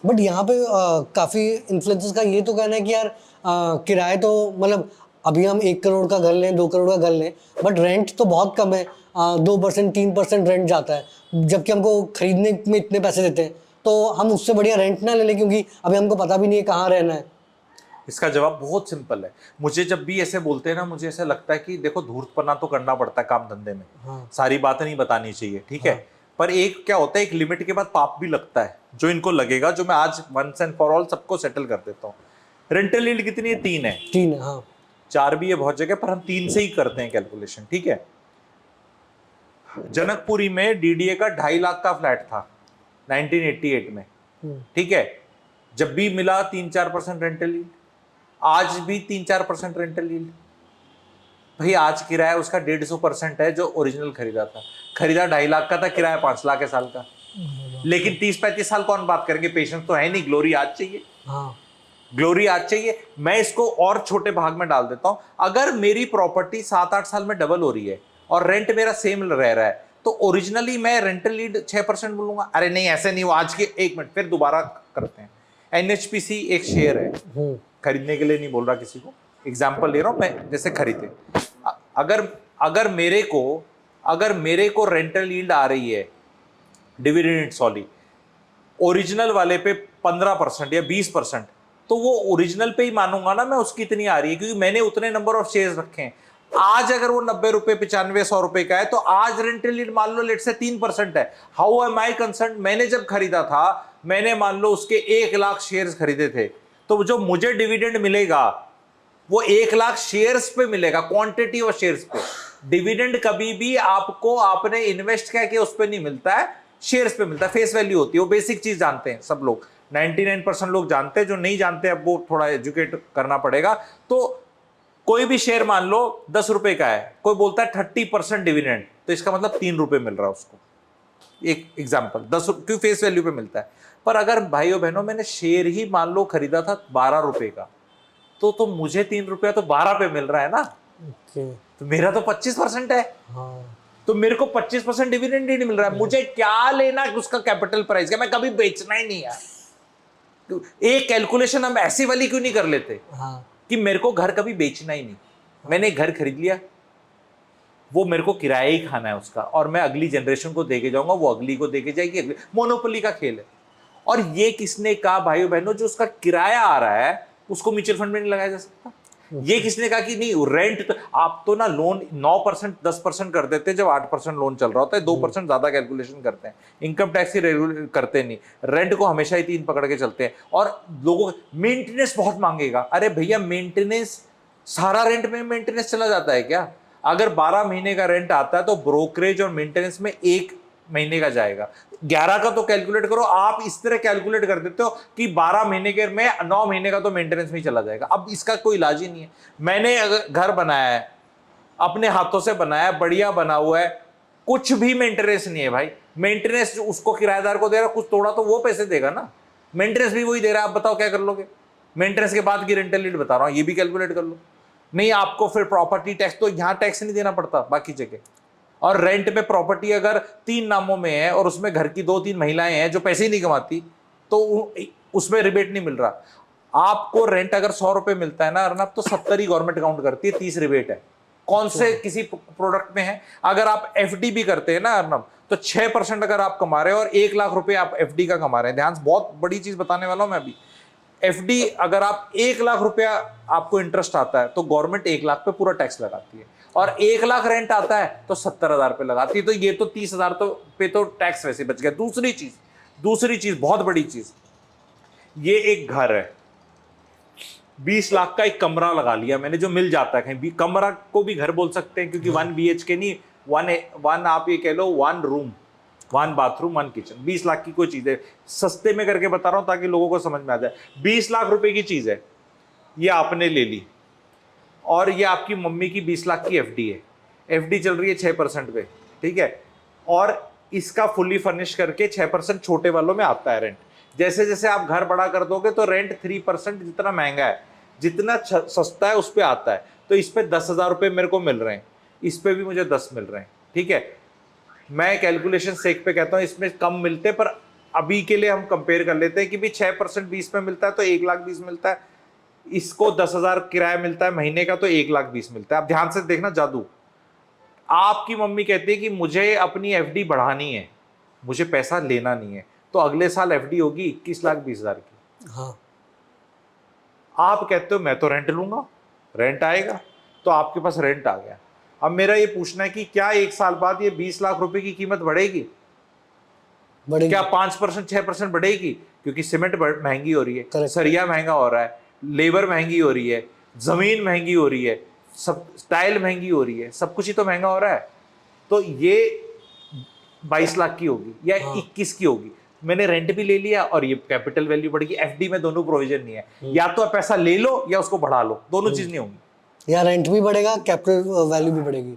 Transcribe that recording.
But यहाँ पे काफ़ी इन्फ्लुएंसर्स का ये तो कहना है कि यार किराए तो मतलब अभी हम 1 करोड़ का घर लें, 2 करोड़ का घर लें, बट रेंट तो बहुत कम है। 2% 3% रेंट जाता है, जबकि हमको खरीदने में इतने पैसे देते हैं। तो हम उससे बढ़िया रेंट ना ले लें, क्योंकि अभी हमको पता भी नहीं है कहाँ रहना है। इसका जवाब बहुत सिंपल है। मुझे जब भी ऐसे बोलते हैं ना, मुझे ऐसा लगता है कि देखो धूर्तपना तो करना पड़ता है काम धंधे में, हाँ सारी बातें नहीं बतानी चाहिए, ठीक है। हाँ पर एक क्या होता है, एक लिमिट के बाद पाप भी लगता है, जो इनको लगेगा, जो मैं आज वंस एंड फॉर ऑल सबको सेटल कर देता हूँ। रेंटल यील्ड कितनी है? 3 है। 3 है, हाँ 4 भी है बहुत जगह, पर हम 3 से ही करते हैं कैलकुलेशन, ठीक है। जनकपुरी में डीडीए का 2.5 लाख का फ्लैट था 1988 में, ठीक है। जब भी मिला 3-4% रेंटल यील्ड, आज भी 3-4% रेंटल यील्ड। भाई आज किराया उसका 150% है जो ओरिजिनल खरीदा था। खरीदा 2.5 लाख का था, किराया 5 लाख है साल का। लेकिन 30-35 साल कौन बात करेंगे, पेशेंस तो है नहीं, ग्लोरी आज चाहिए, हाँ ग्लोरी आज चाहिए। मैं इसको और छोटे भाग में डाल देता हूं, अगर मेरी प्रॉपर्टी 7-8 साल में डबल हो रही है और रेंट मेरा सेम रह रहा है, तो ओरिजिनली मैं रेंटल लीड 6% बोलूंगा। अरे नहीं ऐसे नहीं, वो आज के 1 मिनट फिर दोबारा करते हैं। एनएचपीसी एक शेयर है, खरीदने के लिए नहीं बोल रहा किसी को, एग्जाम्पल ले रहा हूं मैं, जैसे खरीदे। अगर अगर मेरे को रेंटल यील्ड आ रही है डिविडेंड सॉरी ओरिजिनल वाले पे 15% या 20%, तो वो ओरिजिनल पे ही मानूंगा ना मैं, उसकी इतनी आ रही है क्योंकि मैंने उतने नंबर ऑफ शेयर्स रखे हैं। आज अगर वो 90 रुपए 95 100 रुपए का है, तो आज रेंटल यील्ड मान लो लेट से 3% है। How am I concern? मैंने जब खरीदा था, मैंने मान लो उसके 1 लाख शेयर्स खरीदे थे, तो जो मुझे डिविडेंड मिलेगा वो 1 लाख शेयर्स पे मिलेगा, क्वांटिटी ऑफ शेयर्स पे। डिविडेंड कभी भी आपको आपने इन्वेस्ट क्या किया उस पर नहीं मिलता है, शेयर्स पे मिलता है, फेस वैल्यू होती है। वो बेसिक चीज जानते हैं सब लोग, 99% लोग जानते हैं, जो नहीं जानते अब वो थोड़ा एजुकेट करना पड़ेगा। तो कोई भी शेयर मान लो 10 रुपए का है, कोई बोलता है 30% डिविडेंड, तो इसका मतलब 3 रुपए मिल रहा है उसको, एक एग्जाम्पल 10 क्यों फेस वैल्यू पे मिलता है। पर अगर भाइयों बहनों मैंने शेयर ही मान लो खरीदा था 12 रुपए का, तो मुझे 3 रुपया तो 12 पे मिल रहा है ना, ओके तो मेरा तो 25% है। हाँ तो मेरे को 25% डिविडेंड ही नहीं मिल रहा है, मुझे क्या लेना उसका कैपिटल प्राइस का, मैं कभी बेचना ही नहीं है। तो एक कैलकुलेशन हम ऐसी वाली क्यों नहीं कर लेते हाँ कि मेरे को घर कभी बेचना ही नहीं, मैंने एक घर खरीद लिया, वो मेरे को किराया ही खाना है उसका, और मैं अगली जनरेशन को देके जाऊंगा, वो अगली को देके जाएगी, मोनोपोली का खेल है। और ये किसने कहा भाइयों बहनों, जो उसका किराया आ रहा है उसको म्यूचुअल फंड में नहीं लगाया जा सकता? ये किसने कहा कि नहीं रेंट तो, आप तो ना लोन 9% 10% कर देते हैं जब 8% लोन चल रहा होता है, 2% ज्यादा कैलकुलेशन करते हैं, इनकम टैक्स ही रेगुलेट करते नहीं, रेंट को हमेशा ही 3 पकड़ के चलते हैं। और लोगों मेंटेनेंस बहुत मांगेगा, अरे भैया मेंटेनेंस, सारा रेंट में मेंटेनेंस चला जाता है क्या? अगर 12 महीने का रेंट आता है तो ब्रोकरेज और मेंटेनेंस में 1 महीने का जाएगा, 11 का तो कैलकुलेट करो। आप इस तरह कैलकुलेट कर देते हो कि 12 महीने के में 9 महीने का तो मेंटेनेंस में ही चला जाएगा। अब इसका कोई इलाज ही नहीं है। मैंने अगर घर बनाया है, अपने हाथों से बनाया है, बढ़िया बना हुआ है, कुछ भी मेंटेनेंस नहीं है भाई। मेंटेनेंस उसको किराएदार को दे रहा, कुछ तोड़ा तो वो पैसे देगा ना, मेंटेनेंस भी वही दे रहा है। आप बताओ क्या कर लोगे? मेंटेनेंस के बाद की रेंटल लीड बता रहा हूं, ये भी कैलकुलेट कर लो। नहीं आपको फिर प्रॉपर्टी टैक्स, तो यहां टैक्स नहीं देना पड़ता बाकी जगह। और रेंट पे प्रॉपर्टी अगर 3 नामों में है और उसमें घर की 2-3 महिलाएं हैं जो पैसे ही नहीं कमाती, तो उसमें रिबेट नहीं मिल रहा। आपको रेंट अगर 100 रुपए मिलता है ना अर्नब, तो 70 ही गवर्नमेंट काउंट करती है, 30 रिबेट है। कौन से किसी प्रोडक्ट में है? अगर आप एफडी भी करते हैं ना अर्नब, तो 6% अगर आप कमा रहे हो और 1 लाख रुपए आप एफडी का कमा रहे हैं, ध्यान से बहुत बड़ी चीज बताने वाला हूं मैं अभी। एफडी अगर आप 1 लाख रुपया आपको इंटरेस्ट आता है, तो गवर्नमेंट 1 लाख पे पूरा टैक्स लगाती है, और 1 लाख रेंट आता है तो 70,000 पे लगाती है, तो ये तो 30,000 तो पे तो टैक्स वैसे बच गया। दूसरी चीज बहुत बड़ी चीज, ये एक घर है, 20 लाख का एक कमरा लगा लिया मैंने, जो मिल जाता है कहीं भी, कमरा को भी घर बोल सकते हैं क्योंकि 1 BHK नहीं, वन आप ये कह लो 1 रूम 1 बाथरूम 1 किचन, 20 लाख की कोई चीज है। सस्ते में करके बता रहा हूं ताकि लोगों को समझ में आ जाए। 20 लाख रुपए की चीज है, ये आपने ले ली, और ये आपकी मम्मी की 20 लाख की एफडी है, एफडी चल रही है 6% पे, ठीक है। और इसका फुली फर्निश करके 6% छोटे वालों में आता है रेंट। जैसे जैसे आप घर बड़ा कर दोगे तो रेंट 3%, जितना महंगा है जितना सस्ता है उस पर आता है। तो इस पे 10,000 रुपये मेरे को मिल रहे हैं, इस पे भी मुझे 10 मिल रहे हैं, ठीक है। मैं कैलकुलेशन सेक पे कहता हूं इसमें कम मिलते, पर अभी के लिए हम कंपेयर कर लेते हैं कि भी 6% 20 में मिलता है तो 1,20,000 मिलता है, इसको 10,000 किराया मिलता है महीने का तो 1,20,000 मिलता है। अब ध्यान से देखना जादू, आपकी मम्मी कहती है कि मुझे अपनी एफडी बढ़ानी है, मुझे पैसा लेना नहीं है, तो अगले साल एफडी होगी 21,20,000 की। हाँ आप कहते हो मैं तो रेंट लूंगा, रेंट आएगा, तो आपके पास रेंट आ गया। अब मेरा ये पूछना है कि क्या 1 साल बाद ये 20 लाख रुपए की कीमत बढ़ेगी? बढ़ेगी। क्या 5% 6% बढ़ेगी? क्योंकि सीमेंट महंगी हो रही है, Correct. सरिया महंगा हो रहा है, लेबर महंगी हो रही है, जमीन महंगी हो रही है, सब टाइल महंगी हो रही है, सब कुछ ही तो महंगा हो रहा है। तो ये 22 लाख की होगी या 21 की होगी, मैंने रेंट भी ले लिया और ये कैपिटल वैल्यू बढ़ेगी। एफडी में दोनों प्रोविजन नहीं है, या तो पैसा ले लो या उसको बढ़ा लो, दोनों चीज नहीं होंगी। या रेंट भी बढ़ेगा, कैपिटल वैल्यू भी बढ़ेगी।